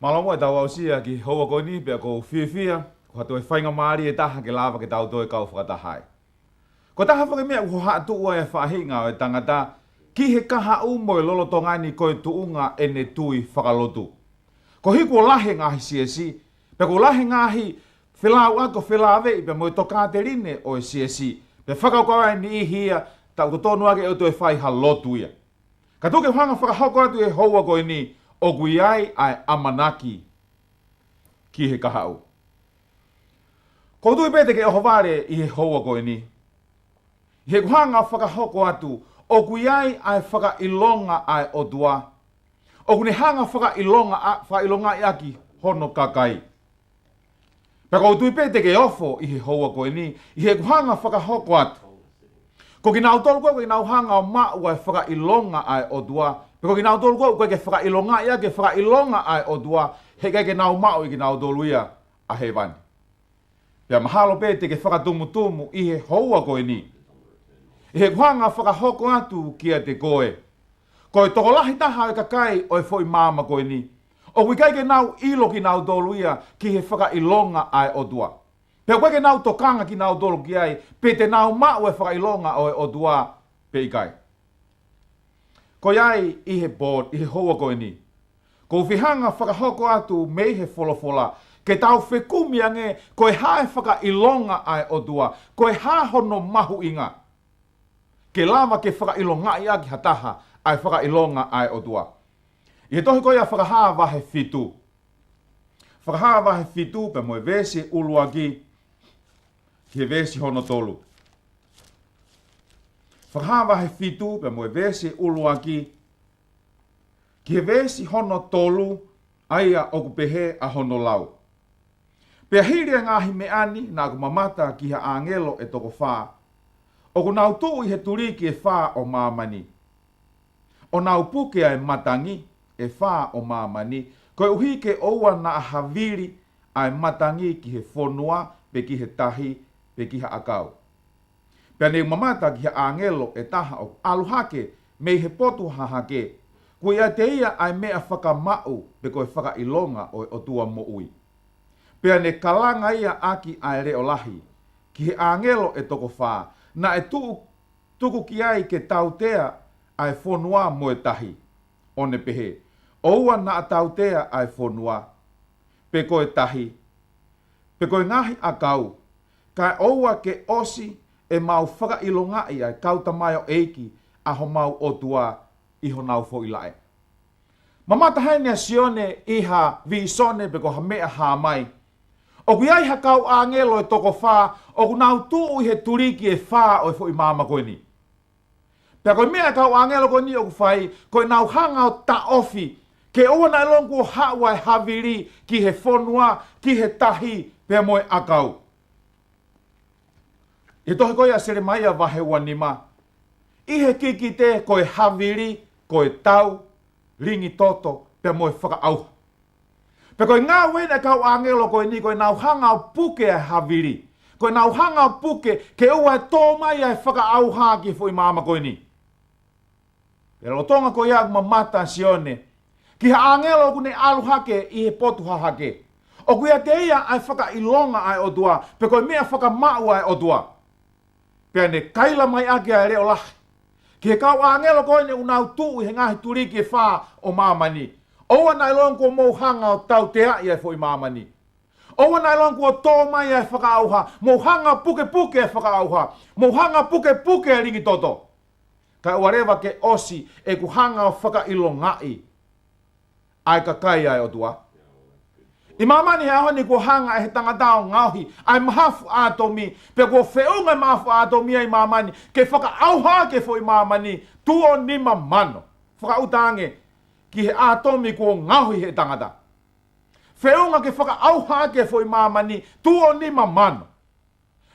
Malanga e tau au sia ki hoa koe ni pia ko whiawhia, ko hatu e whainga maari e taha ke lava ke tau toi kau whakatahai. Ko taha whake mea ko hatu ua e whahinga o e tangata, ki he KAHA'U mo e lolo tongani koe tuunga e ne tui whakalotu. Ko hiku o lahe ngahi siesi, pia ko lahe ngahi whilau ako whilawe i pia mo e toka te rine o e siesi, pia whakaukawa ni i hia, tau to tonu ake o to e whai halotu ia. Ka tuke whanga whakahoko atu e hoa koe ni, Oku iai ai AMANAKI ki he KAHA'U. Ko tui pete ke oho ware i he hoa koe ni. He kuhanga whakahoko atu, oku iai ai Faka'ilonga'i Otua. Oku ne hanga Faka'ilonga'i Aki hono Kakai. Peko tui pete ke ofo i he hoa koe ni, i he kuhanga whakahoko atu. Ko ki nau tolu koe, ko ki nau hanga o ma'u ai Faka'ilonga'i Otua. Peko ki nau tolu koe ke Faka'ilonga'i Aki, Faka'ilonga'i Otua, he ke nau ma'u i ki nau tolu ia a he wani. Pea mahalo pete ke whakatumutumu i he hoa koe ni. I he kuhanga whakahoko atu kia te koe. Koe tokolahi taha e Kakai o e fwoi māma koe ni. O kui kai ke nau ilo ki nau tolu ia ki he Faka'ilonga'i Otua. Pea koe ke nau tokanga ki nau tolu ki ai, pe te nau ma'u e Faka'ilonga o e Otua pe i kai. Ko iai i he board, i he hoa koe ni. Ko whihanga whakahoko atu mei he wholofola, ke tau whekumi ange, koe hae Faka'ilonga'i Otua, koe ha hono mahu inga. Ke lama ke Faka'ilonga'i Aki hataha, ai Faka'ilonga'i Otua. I he tohi koe a whakahaa wahe fitu. Whakahaa wahe fitu pe moe vesi uluaki, ki he vesi hono tolu. Whakahaa wahe fitu pe moe vesi uluaki, ki he vesi hono tolu, aia oku pehe a hono lau. Pea hiria ngahi me ani na aku mamata ki ha angelo e toko whaa. Oku nau tuu i he turiki e whaa o mamani. O nau puke ai matangi e whaa o mamani. Koe uhi ke oua na ahaviri ai matangi ki he fonua pe ki he tahi pe ki ha akau. Pea ne mamata ki ha angelo e taha o aluhake me he potu hahake. Kui a te ia ai mea whakamau pe koe Faka'ilonga o Otua mo ui. Pea ne kalanga ia aki ai reo lahi. Ki he angelo e toko whaa. Na e tuku ki ai ke tautea ai fonua mo e tahi. O ne pehe. Oua na a tautea ai fonua. Pe koe tahi. Pe koe ngahi a kau. Kai oua ke osi e mau Faka'ilonga'i ai kautamai o eiki a ho mau Otua iho nau fo ilae. Mamata hainea sione iha visone pe ko ha mea ha mai. O kui ai hakau angelo e toko whaa, o ku nau tuu i he turiki e whaa o e fo i māma koe ni. Pea koe mea kau angelo koe ni o ku whai, koe nau hanga o ta ofi, ke oa na ilongu o hawa e haviri ki he fonua, ki he tahi, pea moe akau. E tohi koe a sere mai a wahe wanima. I he kiki te koe haviri, koe tau, ringi toto, pea moe whakaauha. Pe koe ngā wena kau angelo koe ni koe nau hanga o puke ai haviri. Koe nau hanga o puke ke ua e tō mai ai whakaauha ki fo i māma koe ni. E rotonga koe ia mamata sione. Ki ha angelo kune aluhake i he potu hahake. O kuia te ia ai Faka'ilonga'i Otua. Pe koe mea whakamau ai Otua. Pea ne kaila mai ake ai reo lahi. Ki he kau angelo koe ne unau tuu i he ngahi turiki e whaa o māma ni. Owa na ilon ko mo hanga o tau te ai e fo i mamani. Owa na ilon ko tō mai e whakaauha. Mo hanga puke puke e whakaauha. Mo hanga puke puke e ringi toto. Kai warewa ke osi e ku hanga o Faka'ilonga'i. Ai Kakai ai Otua. I mamani he ahoni ko hanga e he tangatao ngauhi. Ai mahafu atomi. Pe ko whiunga mahafu atomi ai mamani. Ke whakaauha ke fo i mamani. Tuo nima mano. Whakautange. Ki he atomi ko ngahui he tangata. Whiunga ke whakaauha ke fo i mamani, tuo ni mamano.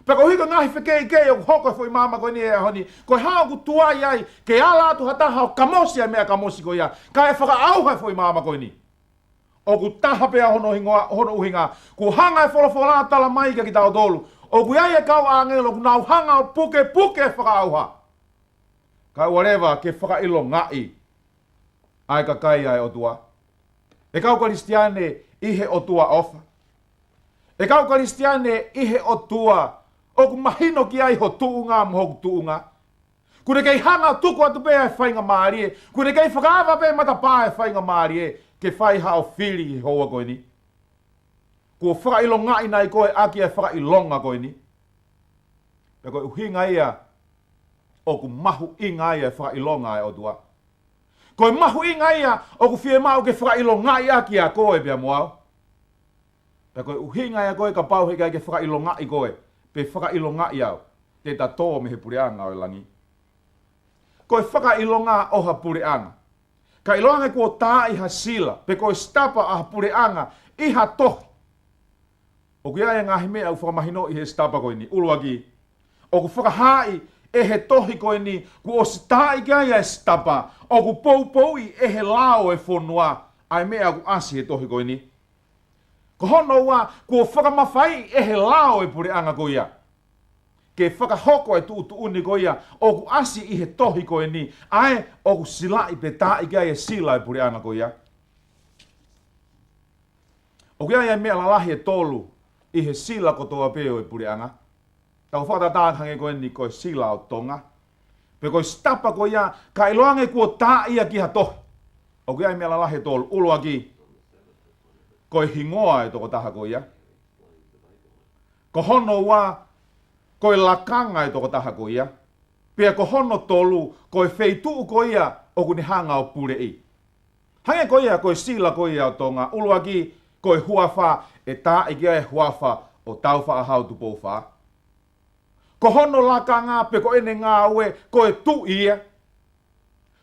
Peko hiko ngahi whekei kei o hoko fo i mama koe ni e ahoni, koe hao ku tuai ai, ke ala atu hataha o kamosi ai mea kamosi koe ia, ka e whakaauha fo i mama koe ni. O ku taha pea hono uhinga, ku hanga e wholofola tala mai ka ki tau tolu, o ku iai e kau angelo, ku nau hanga o puke puke e whakaauha. Ka whatever ke Faka'ilonga'i. Ai Kakai ai Otua. E kau Kristiane ihe Otua Ofa. E kau Kristiane ihe Otua. Oku mahino ki ai ho tuunga mo hoku tuunga. Kure kei hanga tuku atu pe ai whainga maarie. Kure kei whakaawa pe matapā ai whainga maarie. Ke whai hao whiri hoa koe ni. Kua Faka'ilonga'i nai koe aki ai Faka'ilonga koe ni. Pe koe uhinga ia oku mahu inga ia Faka'ilonga ai Otua. Koe mahu inga ia oku fie mau ke Faka'ilonga'i aki a koe pia moau. Pe koe uhinga ia koe ka pau heka ke Faka'ilonga'i koe. Pe Faka'ilonga'i au. Te tato me he pureanga o langi. Koe Faka'ilonga o ha pureanga. Ka iloanga kua tā iha sila. Pe koe stapa a ha pureanga iha tohi. Oku ia ngahi mea u whakamahino i he stapa koe ni. Uluaki. Oku whakahai e he tohi koe ni. Ku o stai kia ia e stapa. Oku pou i e he lao e fonua. Ai mea ku asi he tohi koe ni. Ko hono wa kua whakamawhai e he lao e pureanga koe ia. Ke whakahoko e tu uni koe ia. Oku asi i he tohi koe ni. Ai oku sila i pe tā i kia ia sila e pureanga koe ia. Oku ia mea lalahi e tolu. I he sila ko toa peo e pureanga. Tau whakatātange koe ni koe sila o tonga. Pe koe stapa koe ia, ka iloange kua tā ia ki ha tohi. O kia mea lalahe tolu, ulua ki. Koe hingoa e toko taha koe ia. Ko hono wa, koe lakanga e toko taha koe ia. Pea ko hono tolu, koe feituu koe ia, o kuni hanga o pure i. Hange koe ia, koe sila koe ia o tonga, ulua ki, koe huafa e tā i kia e huafa o tauwha a hau tupo wha. Ko hono lakanga pe ko ene ngā ue koe tu ia.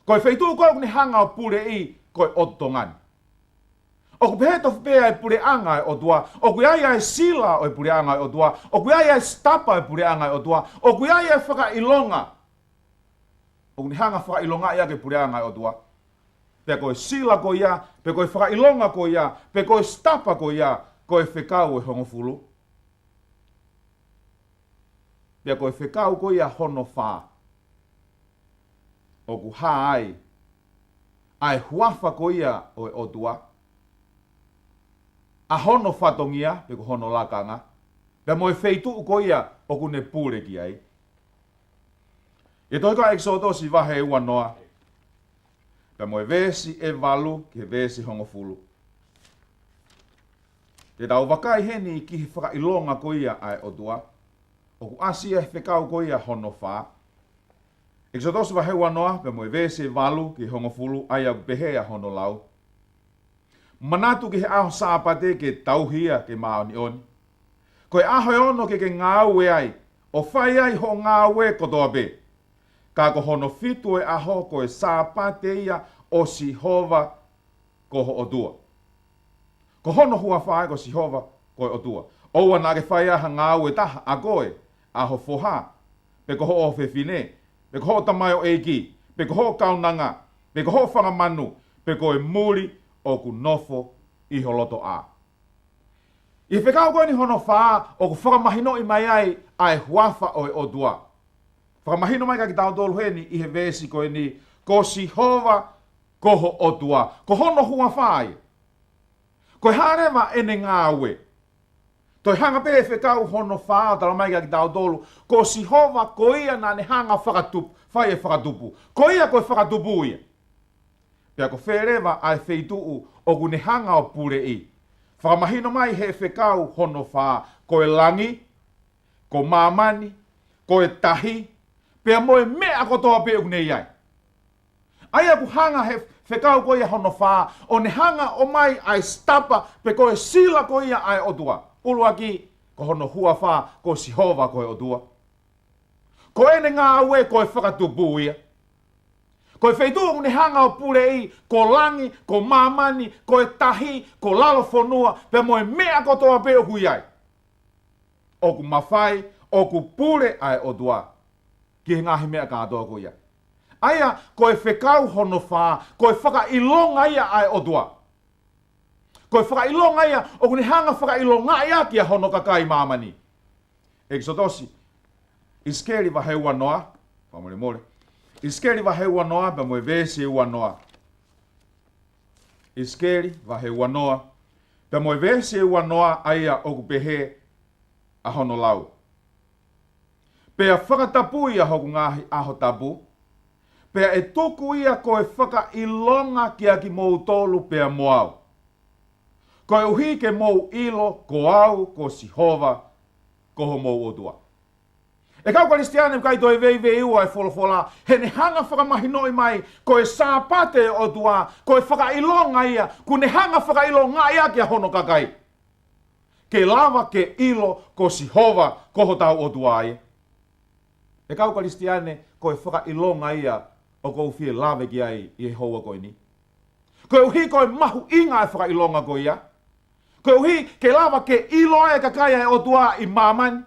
Koe wheitu koe kuni hanga o pure i koe otongani. Oku peheto whepea e pure anga e Otua. Oku ia e sila o e pure anga e Otua. Oku ia e stapa e pure anga e Otua. Oku ia e Faka'ilonga. Oku ni hanga Faka'ilonga'i ake pure anga e Otua. Pe koe sila ko ia, pe koe Faka'ilonga ko ia, pe koe stapa ko ia, koe whekau e hongofulu. Pe koe whekau ko ia hono whā. Oku hā ai huafa ko ia o e Otua. A hono whatongia, pe ko hono lakanga. Pe moe wheitu ko ia, oku ne pūre ki ai. E toi ka Exodus i wahe ua noa. Pe moe vesi e walu ki he vesi hongofulu. Te tau wakai heni ki he Faka'ilonga ko ia ai Otua. Oku asia he whekau ko ia hono whā. Exodus wahe ua noa, pe moe vesi e walu ki hongofulu ai au pehea hono lau. Manatu ki he aho sāpate ke tauhia ke maoni oni. Koe aho e ono ke ngā ue ai, o whai ai ho ngā ue kotoa pe. Ka ko hono fitu e aho koe sāpate ia o Sihova ko ho Otua. Ko hono hua whae ko Sihova ko Otua. Oua nā ke whai aha ngā ue taha a koe, aho foha, pe ko ho o whewhine, pe ko ho tamai o eiki, pe ko ho kaunanga, pe ko ho whangamanu, pe ko e muri, o ku nofo i holoto a. I whekau koe ni hono whaa o ku whakamahino i mai ai huafa o e Otua. Whakamahino mai ka ki tau tolu heni i he vesi koe ni ko Sihova ko ho Otua. Ko hono hua whaai. Koe harewa ene ngā ue. Toi hanga pe e whekau hono whaa tala mai ka ki tau tolu. Ko Sihova ko ia nā ne hanga whakatupu. Whai e whakatupu. Ko ia koe whakatupu ia. Pea ko wherewa ai wheituu o kune hanga o pure i. Whakamahino mai he whekau hono whaa. Ko e langi, ko mamani, ko e tahi. Pea moe mea kotoa pe kune iai. Ai aku hanga he whekau ko ia hono whaa. O ne hanga o mai ai stapa pe ko e sila ko ia ai Otua. Ulua ki ko hono hua whaa ko Sihova ko e Otua. Ko ene ngā ue ko e whakatupu ia. Ko e wheitua ne hanga o pure i, ko langi, ko mamani, ko e tahi, ko lalo fonua, pe moe mea kotoa pe oku iai. Oku mawhai, oku pure ai Otua. Ki he ngahi mea kātoa ko ia. Aia, ko e whekau hono whaa, ko e Faka'ilonga ia ai Otua. Ko e Faka'ilonga ia, oku ne hanga Faka'ilonga'i Aki a hono Kakai mamani. Exodosi, iskeri wa heua noa, pamole mole. Iskeri wa he ua noa, pa moe vese ua noa. iskeri va he wanoa. Pe moe vese wanoa aia oku pehe a hono lau. Pea whakatapu ia hoku ngahi aho tapu. Pea e tuku ia koe whakailonga kia ki mou tolu pea moau. Koe uhi ke mou ilo, ko au, ko sihova, ko ho mou Otua. E kau Kristiane kai toi vei ua e folofola, he ne hanga whakamahinoi mai, koe sāpate Otua, koe whakailonga ia, ku ne hanga Faka'ilonga'i Aki a hono Kakai. Ke lava, ke ilo, ko sihova, ko ho tau Otua ia. E kau Kristiane koe Faka'ilonga ia, o kou fie lave ki ai i hoa koe ni. Koe uhi koe mahu inga e Faka'ilonga koe ia. Koe uhi ke lava ke ilo e Kakai e Otua i mamani.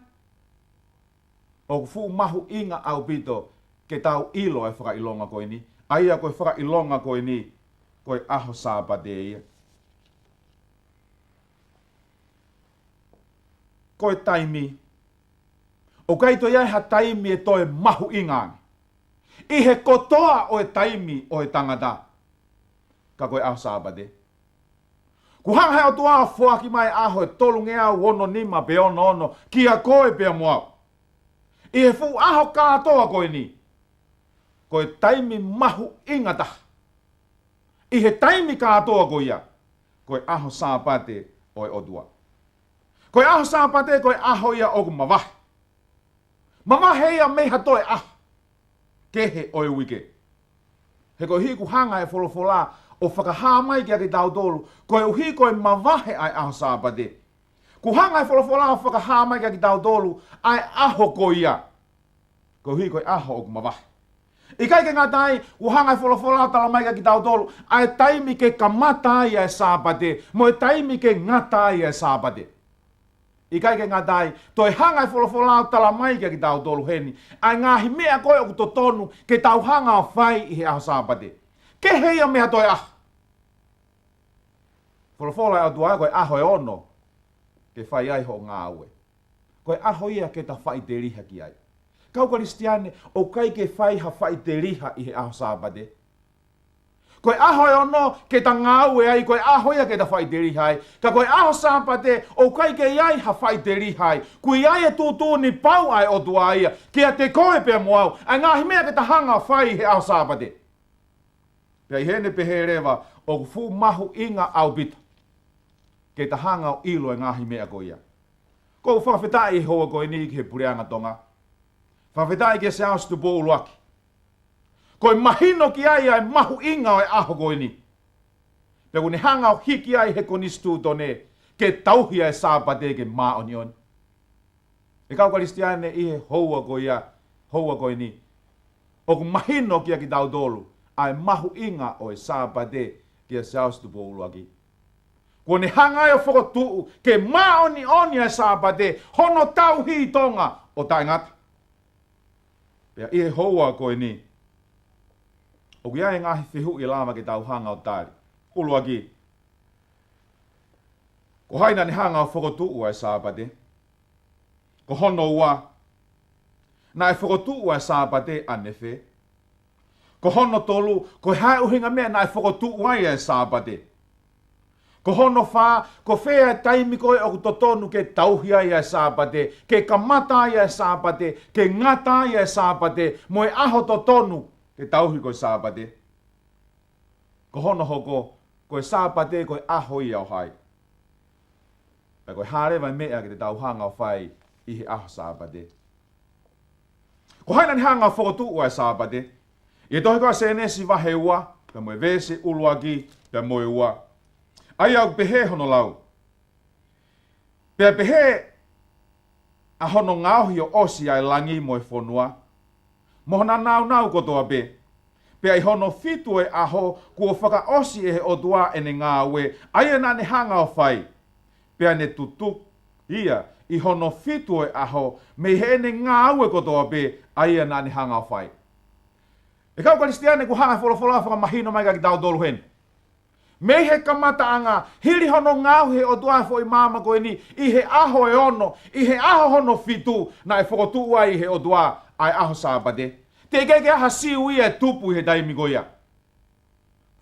O fu mahu inga au pito ke tau ilo e Faka'ilonga koe ni. Aia koe Faka'ilonga koe ni, koe aho sāpate ia. Koe taimi. O kai to iai ha taimi e toe mahu inga. I he kotoa o e taimi o e tangata. Ka koe aho sāpate. Ku hanga he Otua fuaki mai aho e tolu ngea wono nima pe ono kia koe pea moau. I he fu aho kātoa koe ni. Koe taimi mahu ingata. I he taimi kātoa koe ia. Koe aho sāpate o e Otua. Koe aho sāpate koe aho ia oku mawahi. Mawahi ia meha toe aho. Kehe o e wike. He koe hiku hanga e folofola o whakaha mai kia ki tau tolu. Koe uhi koe mawahe ai aho sāpate. Ku hanga e folofola o whakaha mai kia ki tau tolu ai aho ko ia. Koe uhi koe aho oku mawahe. I kai ke ngatai, u hanga e folofola tala mai kia ki tau tolu. Ai taimi ke kamata ia e sāpate. Mo e taimi ke ngata ia e sāpate. I kai ke ngatai, toi hanga e folofola tala mai kia ki tau tolu heni. Ai ngahi mea koe oku totonu ke tau hanga o whai i he aho sāpate. Ke heia mea toi aho. Folofola e Otua koe aho e ono. Ke whai ai ho ngā ue. Koe aho ia ke ta whai te riha ki ai. Kau Kristiane, o kai ke whai ha whai te riha i he aho sāpate. Koe aho e ono ke ta ngā ue ai, koe aho ia ke ta whai te riha ai. Ka koe aho sāpate, o kai ke iai ha whai te riha ai. Kui iai e tūtū ni pau ai Otua ia, kia te koe pea moau, ai ngahi mea ke ta hanga whai i he aho sāpate. Pea i hene pehe rewa, o fu mahu inga au pita. Ke ta hanga o ilo e ngahi mea ko ia. Ko whawhetai hoa koe ni ki he pureanga tonga. Whawhetai ke se austu po uluaki. Koe mahino ki ai ai mahu inga o e aho koe ni. Pea kune hanga o hiki ai he konistu tone, ke tauhia e sāpate ke maa oni oni. E kau Kristiane i he hoa koe ia, hoa koe ni. O ku mahino kia ki tau tolu, ai mahu inga o e sāpate kia se austu po uluaki. Kone hanga e o whakotuu, ke maa oni oni e sāpate, hono tau hi tonga o taingata. Pea i he hoa koe ni. O kia e ngahi whihu i lama ke tau hanga o tāri. Uluaki. Ko haina ni hanga o whakotuu e sāpate. Ko hono ua. Na e whakotuu e sāpate anefe. Ko hono tolu, ko hae uhinga mea na e whakotuu ai e sāpate. Ko hono whā, ko whea taimi koe o totonu ke tauhia ia e sāpate, ke kamata ia e sāpate, ke ngata ia e sāpate, mo e aho totonu ke tauhi koe sāpate. Ko hono hoko, koe sāpate koe aho ia o hai. Pea koe hārewa mea ke te tauhanga o whai i he aho sāpate. Ko haina ni hanga o whakotuu e sāpate, i tohi koe se nesi wahe ua, pea moe vese uluaki, pea moe ua. Ai au pehe hono lau. Pea pehe a hono ngauhi o osi ai langi mo e fonua. Mohona nau kotoa pe. Pea i hono fitu e aho kua whaka osi e he Otua e ne ngā ue. Ai na ne hanga o whai. Pea ne tutuk ia i hono fitu e aho me he ne ngā ue kotoa pe. Ai na ne hanga o whai. E kau Kristiane ku hanga wholofola whaka mahino mai ka ki tau tolu hen. Me he kamata anga, hiri hono ngau he Otua fo i mama koe ni, i he aho e ono, i he aho hono fitu, na e whakotuu ai he Otua ai aho sāpate. Te keke aha siu ia tupu i he taimi koia.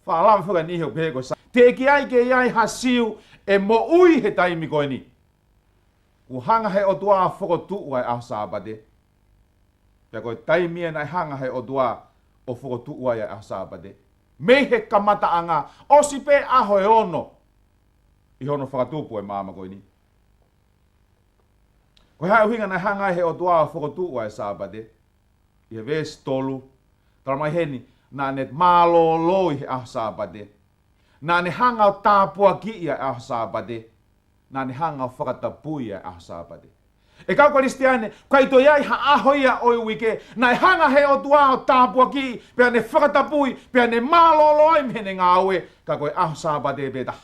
Whaalawa whaka ni he pehe koe sa. te ki ai ke iai hasiu e mo ui he taimi koe ni. Ku hanga he Otua whakotu ai a Sabate. Pea koe taimi e nai hanga he Otua o whakotu ai a Sabate. Mei he kamata anga, o si pe aho e ono. I hono whakatupu e māma koe ni. Koe hae uhinga nai hanga he Otua o whakotu ai Sabate. I he vesi tolu. Tara mai heni, nā ne mālo loi he a Sabate. Nā ne hanga o tāpua ki ia a Sabate. Nā ne hanga o whakatapui ia a Sabate. E kau Kristiane, kai to iai ha aho ia oi wike, nai hanga he Otua o tāpua ki, pea ne whakatapui, pea ne mālolo ai mene ngā oe, ka koe aho Sabate beta.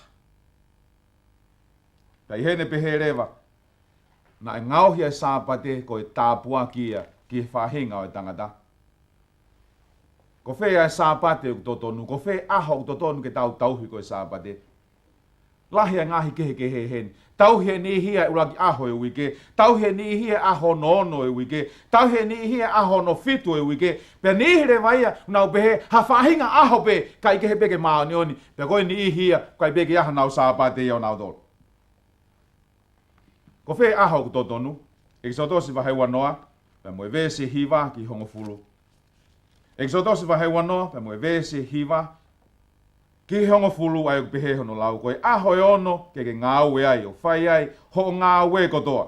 Kai hene pehe rewa, nai ngauhi ai Sabate koe tāpua ki ia, ki whahinga o tangata. Ko whea ai Sabate u totonu, ko whea aho u totonu ke tau tauhi koe Sabate. Lahi a ngahi kehe hen. Tauhi ni hia ulaki aho e wike. Tauhi ni hia aho no ono e wike. Tauhi ni hia aho no fitu e wike. Pea ni hire waia nau pehe ha whahinga aho pe kai kehe peke maa ni oni. Pea koe ni hia kai peke aha nau Sabate iau nau tolu. Ko whea aho ku totonu. Eki sotosi wahai wanoa. Pea moe vese hiva ki hongo fulu. Eki sotosi wahai wanoa. Pea moe vese hiva ki hongo fulu ai pehe hono lau koe aho e ono ke ngāue ai o whai ai ho ngāue kotoa.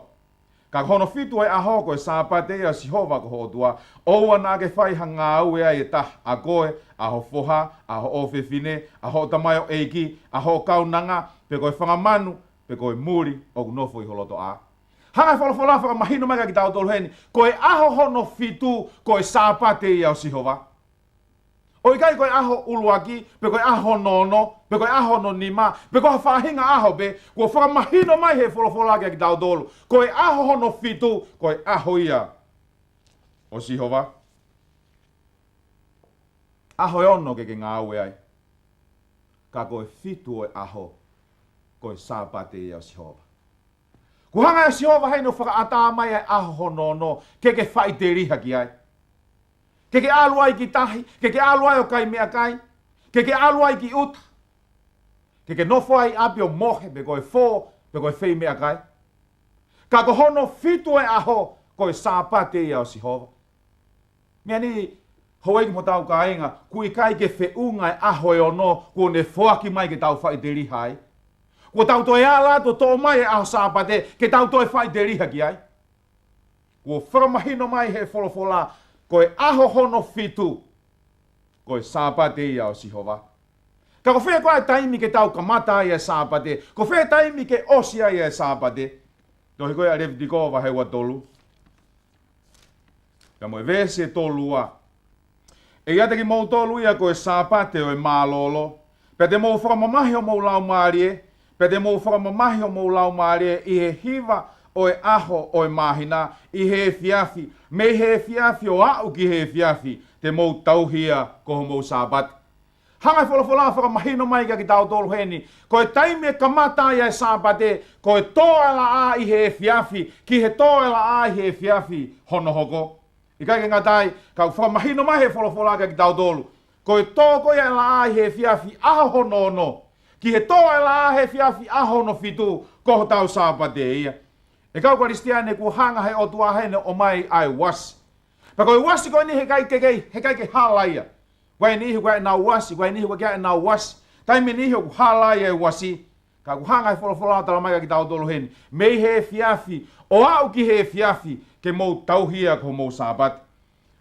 Ka hono fitu ai aho koe Sabate ia sihova ko Otua. Oua nā ke whai ha ngāue ai e tah a koe, aho foha, aho ofefine, aho tamayo eiki, aho kaunanga, pe koe whangamanu, pe koe muri o kunofo i holoto a. Hanga wholofola whakamahino maka ki tau tolu heni, koe aho hono fitu koe Sabate ia o sihova. O ikai koe aho uluaki, pe koe aho nono, pe koe aho no nima, pe koe whahinga aho be, koe whakamahino mai he wholofola ki tau tolu. Koe aho hono fitu, koe aho ia o sihova. Aho e ono ke ngāue ai. Ka koe fitu e aho, koe Sabate ia o sihova. Kuhanga e sihova hei no whakaata mai ai aho honono, ke whaiteri haki ai. Ke aluai ki tahi, ke aluai o kai mea kai, ke aluai ki uta, ke nofo ai api o mohe, pe koe fō, pe koe whei mea kai. Ka ko hono fitu e aho, koe Sabate ia o sihova. Mea ni, hoei ki mo tau ka inga, kui kai ke whiunga e aho e ono, ko ne whoaki mai ke tau whai te riha ai. Ko tau toi ala to tō mai e aho Sabate, ke tau toi whai te riha ki ai. Ko whakamahino mai he wholofola, koe aho hono fitu, koe Sabate ia o sihova. Ka ko whea koe taimi ke tau kamata ia Sabate, ko whea taimi ke osia ia Sabate. Tohi koe a Levitikō wahewa tolu. Ka moe vese tolua. E ia teki mou tolu ia koe Sabate o e mālolo. Pea te mou whakamamahi o mou lau maarie. Pea te mou whakamamahi o mou lau maarie i he hiva o e aho o e mahina, i he fiafi. Me he fiafi o au ki he fiafi, te mou tauhia ko ho mou Sabate. Hangai wholofola whakamahino mai ki tau tolu heni, koe taime kamata ia e Sabate, koe tōela a i he fiafi, ki he tōela a i he fiafi hono hoko. I kai ke ngatai, ka whakamahino mai he wholofola ki tau tolu, koe tōko ia a i he fiafi aho hono ono, ki he tōela a he fiafi aho no fitu, ko tau Sabate ia. E kau Kristiane ku hanga he Otua hene o mai ai wasi. Pa koe wasi koe ni he kai ke halaia. Koe ni hi koe nau wasi, koe ni hi koe kia nau wasi. Taime ni hi ku halaia e wasi. Ka ku hanga he wholofola tala mai ki tau tolu hene. Mei he fiafi, o au ki he fiafi, ke mou tauhia ko mou Sabate.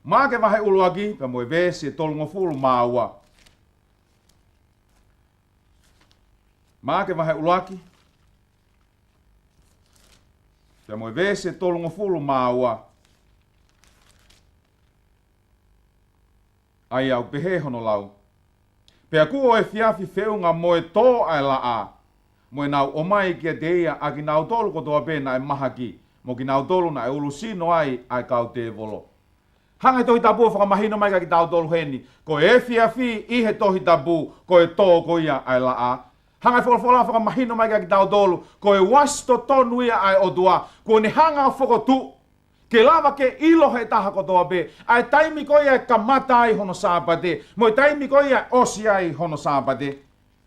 Mā ke wahe uluaki, pa moe vese tolungo fulu māua. Mā ke wahe uluaki, Pea moe vese tolungo fulu māua. Ai au pehe hono lau. Pea kuo e fiafi whiunga moe tō ai la a. Moe nau omai kia te ia a ki nau tolu kotoa pēna e mahaki. Mo ki nau tolu na e ulu sino ai kau te volo. Hangai tohi tapu whakamahino mai ka ki tau tolu heni. Ko e fiafi i he tohi tapu ko e tō ko ia ai la a. Hangai wholofola whakamahino mai ka ki tau tolu. Ko e wasto tonu ia ai Otua. Ko ne hanga whakotu. Ke lava ke ilo he taha kotoa pe. Ai taimi ko ia kamata ai hono Sabate. Mo taimi ko ia osi ai hono Sabate.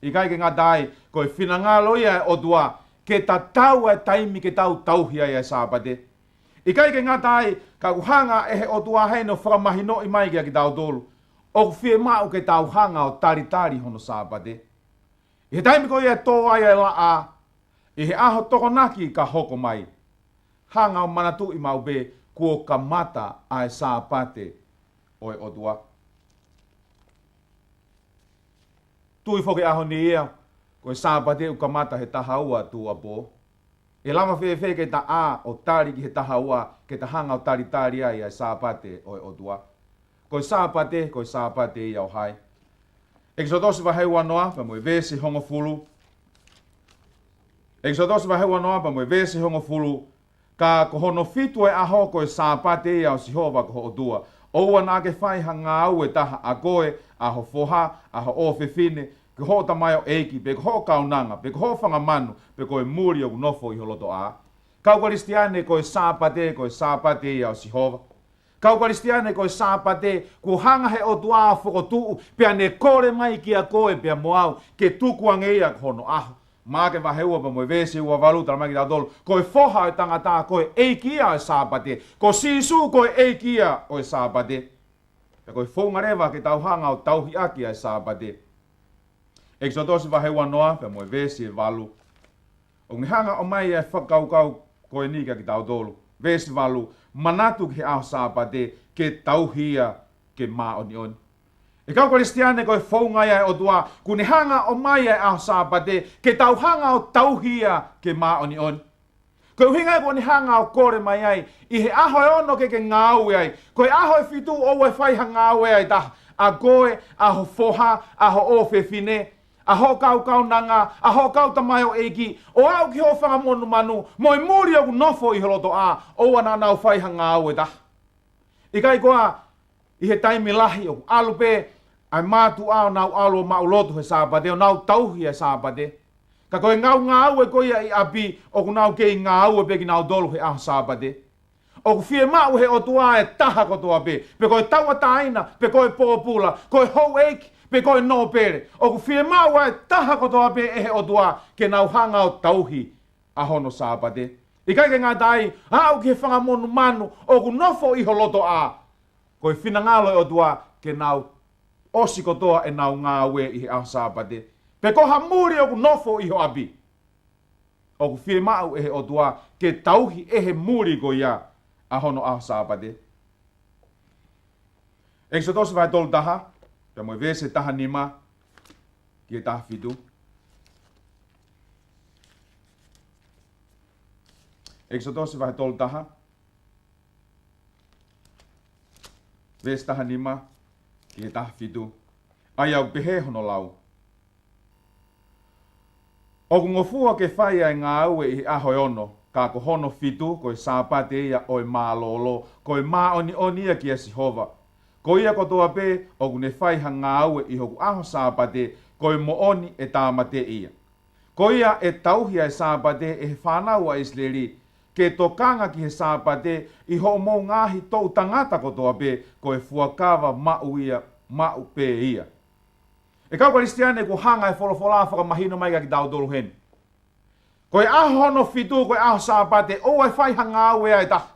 I kai ke ngatai koe whinangalo ia e Otua ke ta tau e taimi ke tau tauhia ia Sabate. I kai ke ngatai ka uhanga e he Otua hei no whakamahino i mai kia ki tau tolu. O whie mau ke tau hanga o taritari hono Sabate. I he taimi ko ia tō ai e la a, i he aho tokonaki ka hoko mai. Hanga o manatu i mau be kua ka mata ai Sabate o e Otua. Tui whoke aho ni ia, koe Sabate u ka mata he taha ua tu a po. E lama whewhe ke ta a o tari ki he taha ua, ke ta hanga o taritari ai ai Sabate o e Otua. Koe Sabate i au hai. Exodosi wa hei wanoa, pa moe vesi hongo fulu. Exodosi wa hei wanoa, pa moe vesi hongo fulu. Ka kohono fitu e aho koe Sabate i au sihova ko Otua. Oua nā ke whai hanga au e taha a koe, aho foha, aho o fefine, ke ho tamai o eiki, pe ho kaunanga, pe ho whangamanu, pe koe muri o nofo i holoto a. Kau Kristiane koe Sabate i au sihova. Kau Kristiane koe Sabate, ku hanga he Otua a whokotuu, pia ne kore mai ki a koe pia moau, ke tukuange ia hono aho. Mā ke waheua pa moe vesi ua valuta mai ki tau tolu. Koe foha o tangata koe eikia o Sabate. Ko sisu koe eikia o Sabate. Ja koe whaungarewa ke tau hanga o tauhi aki o Sabate. Exodosi waheua noa pa moe vesi valu. O ni hanga o mai e whakaukau koe nika ki tau tolu. Vesi valu. Manatu ki ao Sabate ke tauhia ke maoni oni. E kau Kristiane koe whaunga ia e Otua, kune hanga o mai e ao Sabate, ke tau hanga o tauhia ke maoni oni. Koe uhinga e kone hanga o kore mai ai, i he aho e ono ke ngāu ai, koe aho e fitu o e whaiha ngāu ai taha, a koe, aho foha, aho o fefine, aho kau nanga, aho kau tamai o eiki, o au ki ho whangamonu manu, moi muri o nofo i holoto a, o ana nau whaiha ngāu e taha. I kai koa, i he taimi lahi o alupe, ai mātu ao nau alo maulotu he Sabate, o nau tauhi he Sabate. Ka koe ngau e koia i api, o ku nau kei ngau e peki nau dolu he aho Sabate. O ku fie mau he Otua e taha kotoa pe koe taua taina, pe koe pōpula, koe hou eiki, pe koe no pere. O ku fie mau e taha kotoa pe e he Otua, ke nau hanga o tauhi a hono Sabate. I kai ke ngā tai, au ki he whangamonu manu, o ku nofo iho loto a. Koe whinangalo e Otua, ke nau osi kotoa e nau ngā ue i he aho Sabate. Pe koha muri o ku nofo iho api. O ku fie mau e he Otua, ke tauhi e he muri ko ia a hono aho Sabate. Exodosi vai tolu taha, pe moe vese taha nima, ki e taha fitu. Exodosi vai tolu taha, vese taha nima, ki e taha fitu. Ai au pehe hono lau. O ku ngofua ke whai ai ngā ue i aho e ono, ka ko hono fitu, koe Sabate ia o e mālolo, koe maoni ia ki a Sihova. Ko ia kotoa pe, o ku ne whai ha ngā ue i hoku aho Sabate, koe mooni e tāmate ia. Ko ia e tauhia e Sabate e he whanau a Israeli, ke tokanga ki he Sabate i ho mō ngāhi tau tangata kotoa pe, koe fuakawa mau ia, mau pe ia. E kau Kristiane ko hanga e wholofola whakamahino mai ki tau tolu hen. Koe aho hono fitu, koe aho Sabate, o e whai ha ngā ue ai taha.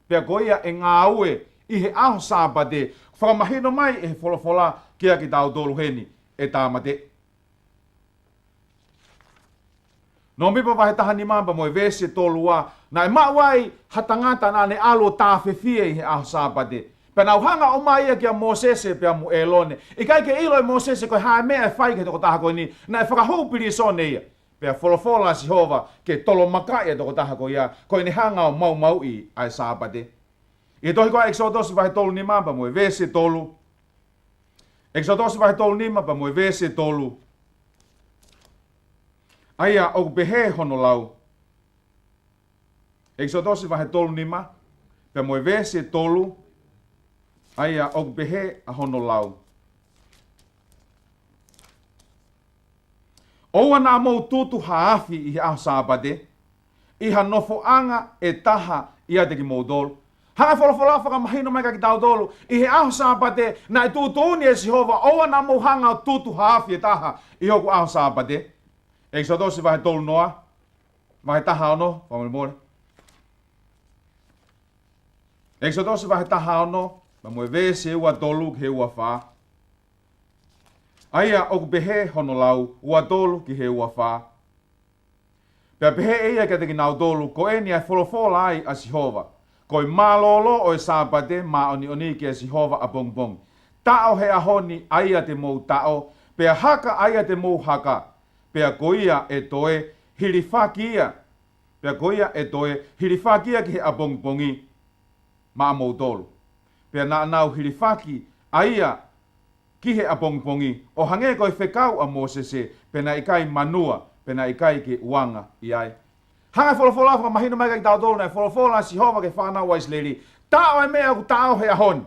Pea ko ia e ngā ue i he aho Sabate, whakamahino mai e wholofola kia ki tau tolu heni e tāmate. No mipa wahe taha ni mamba mo e vese tolua, na e mawai hatangata na ne alo tāwhewhia i he aho Sabate. Pea nau hanga o mai ia kia Mosese pia mu elone. I kai ke ilo e Mosese koe hae mea e whai ke toko taha koe ni, na e whakahupiri sone ia. Pea wholofola Sihova ke tolo makai e toko taha koe ia, koe ni hanga o mau i ai Sabate. I tohi koe Exodosi wahe tolu ni mamba mo e vese tolu. Exodosi wahe tolu ni mamba mo e vese tolu. Aia o pehe hono lau. Exodosi wahe tolu nima, pe mo e vese tolu. Aia o pehe a hono lau. Oua na mou tutu haafi i aho Sabate, i ha nofo anga e taha i a teki mou dolu. Hanga wholofola whakamahino mai ka ki tautolu. I he aho sāpate na i tūtūni e Sihova. Oa na mo hanga o tūtu haafi e taha. I hoku aho sāpate. Exodosi vahe tolu noa. Vahe taha ono. Whamole mole. Exodosi vahe taha ono. Ma moe vese ua tolu ki he ua wha. Aia oku pehe hono lau ua tolu ki he ua wha. Pea pehe eia ka te ki nau tolu ko e ni ai wholofola ai a Sihova. Ko i malolo o e sāpate ma oni oni ki a Sihova a bong bong. Tao he ahoni aia te mou tao. Pea haka aia te mou haka. Pea koia e toe hirifakia. Pea koia e toe hirifakia ki he a bong bongi ma mou tolu. Pea na nau hirifaki aia ki he a bong bongi. O hange ko i whekau a Mosese. Pena ikai manua. Pena ikai ki uanga i ai. Hanga wholofola whaka mahino mai ki tau tolu nei wholofola Sihova ke whanau wa Israeli. Tao e mea ku tao he ahoni.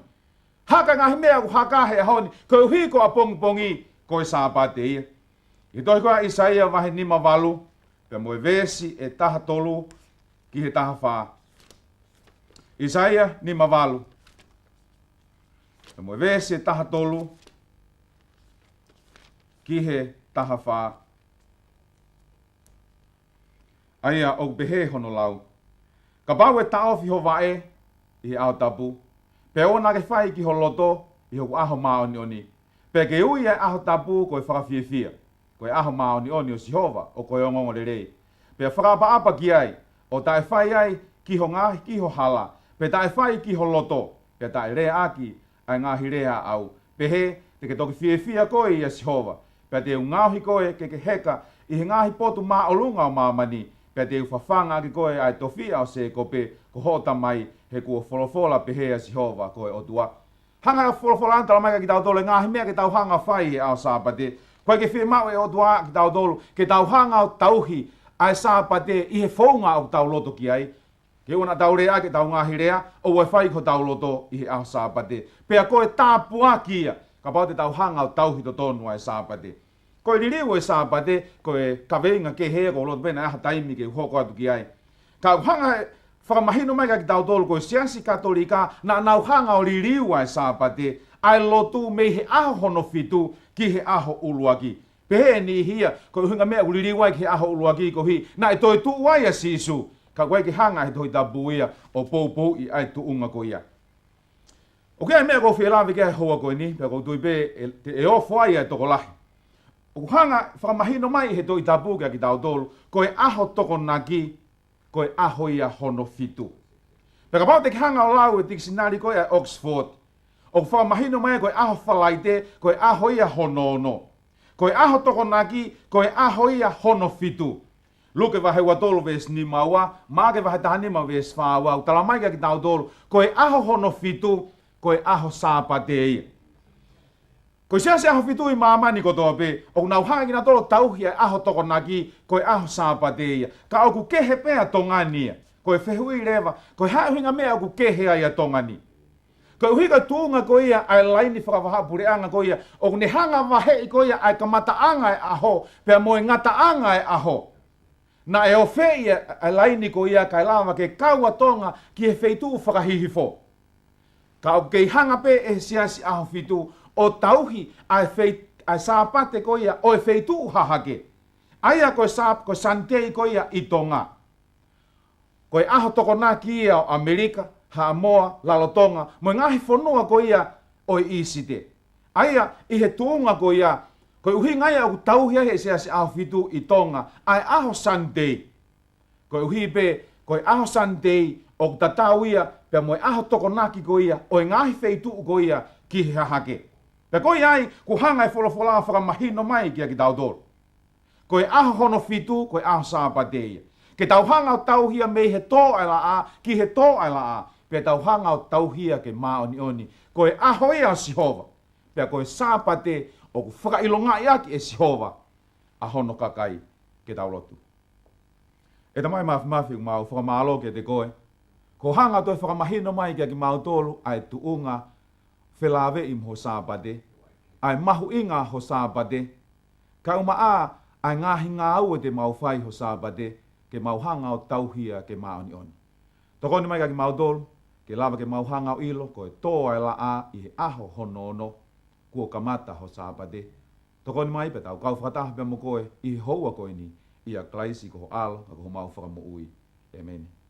Haka ngahi mea ku haka he ahoni. Ko uhi ko a pongi ko e sāpate ia. I toi koa Isaia wahe nima walu. Pea moe vesi e taha tolu ki he taha wha. Isaia nima walu. Pea moe vesi e taha tolu ki he taha wha. Aia o behe hono lau. Ka pau e tao fi hovae i he ao tapu. Pe ona ke whai ki ho loto i hoku aho maoni oni. Pe ke ui e aho tapu ko e whakafiefia. Ko e aho maoni oni o Sihova o ko e ongongo le rei. Pe whakapa apa ki ai o tae whai ai ki ho ngahi ki ho hala. Pe tae whai ki ho loto. Pe tae rea aki ai ngahi rea au. Pe he te ke toki fiefia koe i a Sihova. Pe te ungahi koe ke heka i he ngahi potu maa olunga o mamani. Pea te uwhawhanga ki koe ai tofia o se kope ko hota mai he kua wholofola pehea Sihova koe Otua. Hanga wholofola antala mai ka ki tau tolu ngahi mea ke tau hanga whai he ao sāpate. Koe ke whia mau e Otua ki tau tolu ke tau hanga o tauhi ai sāpate i he whaunga o tau loto ki ai. Ke una tau rea ke tau ngahi rea o e whai ko tau loto i he ao sāpate. Pea koe tāpua kia ka pau te tau hanga o tauhi to tonu ai sāpate. Ko i ririu e sāpate, ko e kaweinga ke hea ko loto pena aha taimi ke hoko atu ki ai. Ka hanga whakamahino mai ka ki tau tolu ko e siansi katolika na nau hanga o ririu ai sāpate ai lotu mei he aho hono fitu ki he aho uluaki. Pehe ni hia ko i hunga mea ku ririu ai ki he aho uluaki ko hi na e toi tu wai a sisu ka koe ki hanga he toi tabu ia o pou i ai tu unga ko ia. O kia mea ko whielawe kia hoa koe ni, pia ko tui pe e ofo ai ai toko lahi. O hanga whakamahino mai he toi tapu kia ki tau tolu, ko e aho toko naki, ko e aho ia hono fitu. Peka pau te ki hanga o lau e dictionary ko e Oxford. O whakamahino mai ko e aho whalaite, ko e aho ia hono ono. Ko e aho toko naki, ko e aho ia hono fitu. Luke vahe ua tolu ves ni maua, maa ke vahe tahanima ves whaua, o tala mai kia ki tau tolu, ko e aho hono fitu, ko e aho sāpate ia. Ko sia se aho fitu i mamani ko toa pe, o nau hanga ki na tolo tauhi ai aho toko naki, ko e aho sāpate ia. Ka oku kehe pea tongani ia, ko e whehui rewa, ko e haehuinga mea oku kehe ai a tongani. Ko e uhiga tuunga ko ia ai laini whakawahapure anga ko ia, o ne hanga wahe ko ia ai kamata anga e aho, pea moe ngata anga e aho. Na e o ia ai laini ko ia kai lama ke kaua tonga ki he feitu whakahihifo. Ka o kei hanga pe e siasi aho fitu, o tauhi ai sāpate ko ia o e feitu hahake. Aia ko santei ko ia i tonga. Ko e aho toko nā ki ia o Amerika, Hamoa, Lalotonga, mo ngahi whanua ko ia o i isite. Aia i he tuunga ko ia, ko i uhi ngai au tauhi he siasi aho fitu i tonga, ai aho santei. Ko i uhi pe, ko i aho santei o tatau ia, pea mo e aho toko naki ko ia, o i ngahi feitu ko ia ki he hahake. Pea ko i ai, ku hanga e wholofola whakamahino mai kia ki tau tolu. Ko i aho hono fitu, ko i aho sāpate ia. Ke tau hanga o tauhia mei he tō ai la a, ki he tō ai la a, pea tau hanga o tauhia ke maoni oni. Ko i aho ia o Sihova, pea ko i sāpate o ku Faka'ilonga'i Aki e Sihova, a hono Kakai ke tau lotu. E tamai mafi mau whakamalo ke te koe, ko hanga toi whakamahino mai kia ki mau tolu ai tuunga whelawe im ho sāpate, ai mahu inga ho sāpate, ka uma a ai ngahi ngā au e te mau whai ho sāpate, ke mau hanga o tauhia ke maoni oni. Toko ni mai ka ki mau tolu, ke lava ke mauhanga o ilo ko e toa e la a i he aho honono kua kamata ho sāpate. Toko ni mai pe tau kau whakataha pe mo koe i he houa koe ni i a klaisi ko ho alo a ko ho mau whakamu ui. Amen.